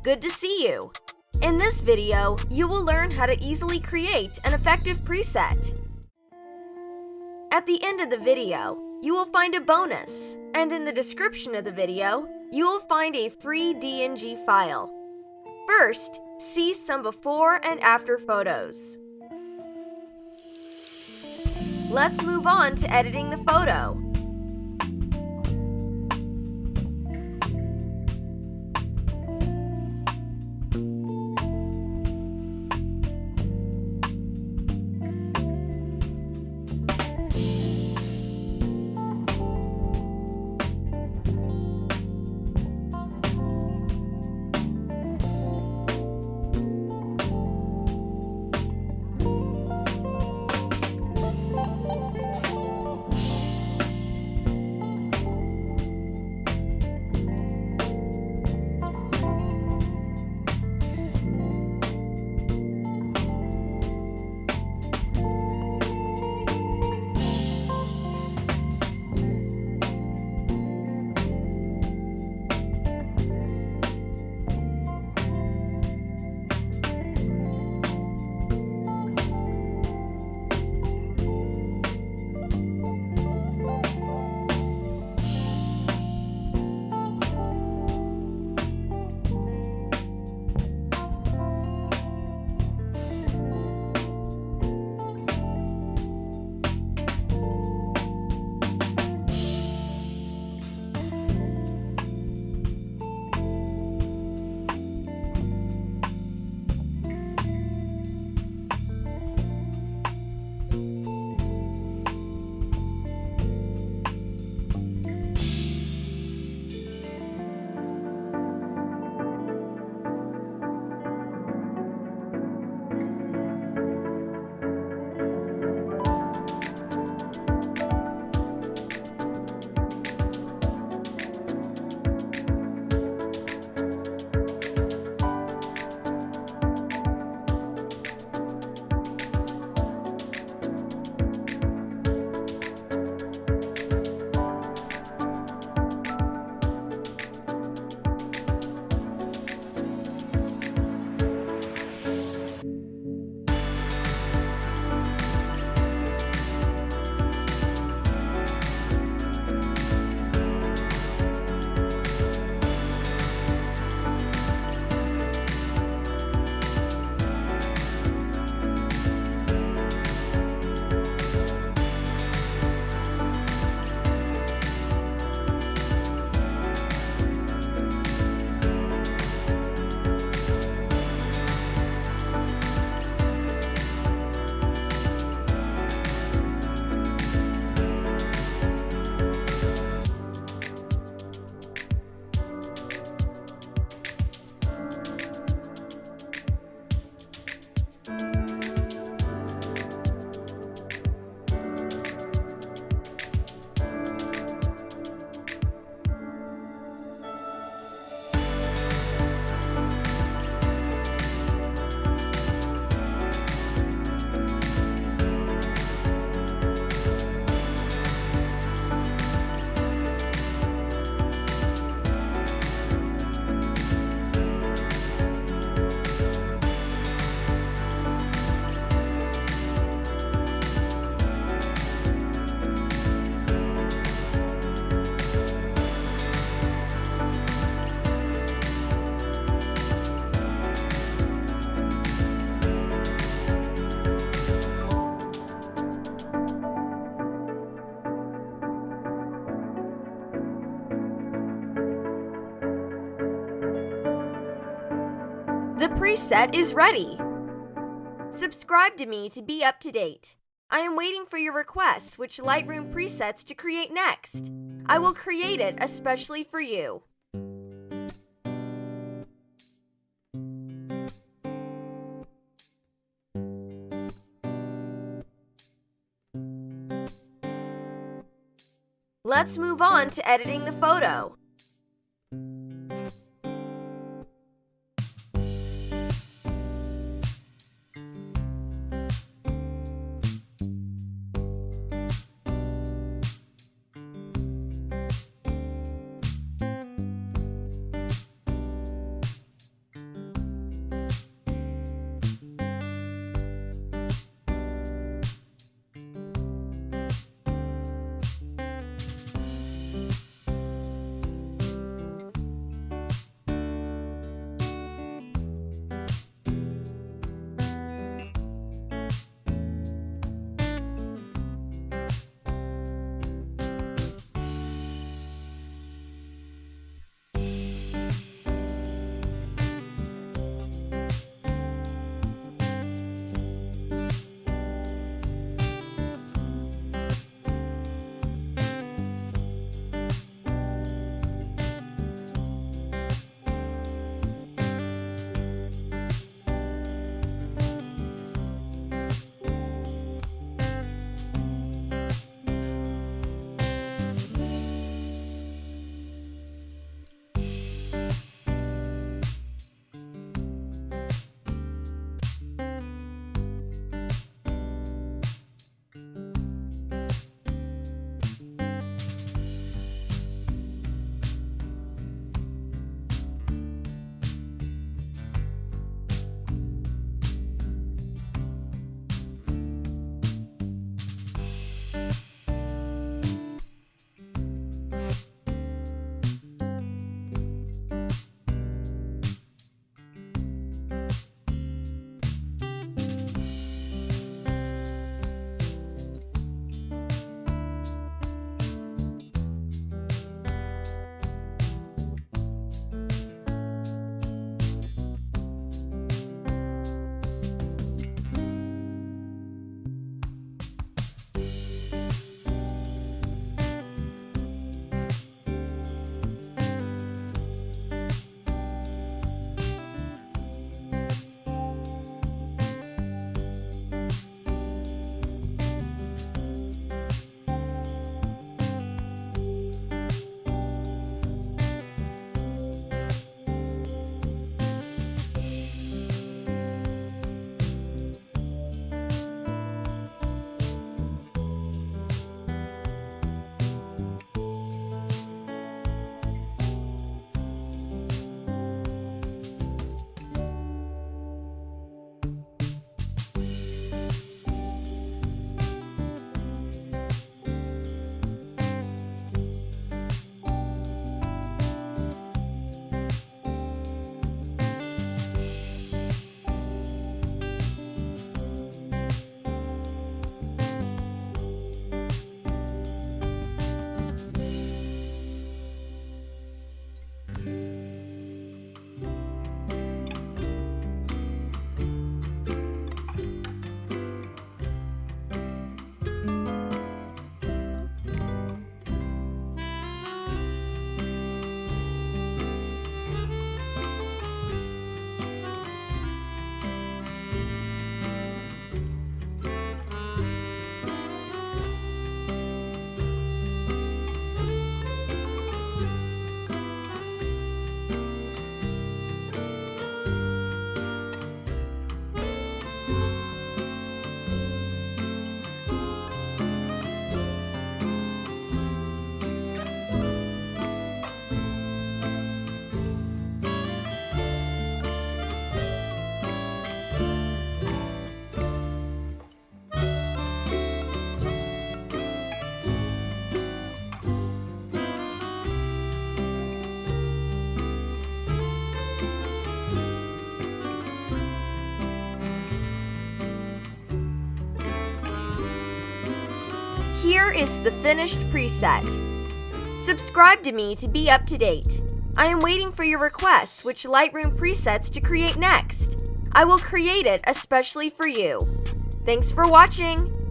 Good to see you! In this video, you will learn how to easily create an effective preset. At the end of the video, you will find a bonus, and in the description of the video, you will find a free DNG file. First, see some before and after photos. Let's move on to editing the photo. The preset is ready. Subscribe to me to be up to date. I am waiting for your requests which Lightroom presets to create next. I will create it especially for you. Let's move on to editing the photo. Here is the finished preset. Subscribe to me to be up to date. I am waiting for your requests which Lightroom presets to create next. I will create it especially for you. Thanks for watching!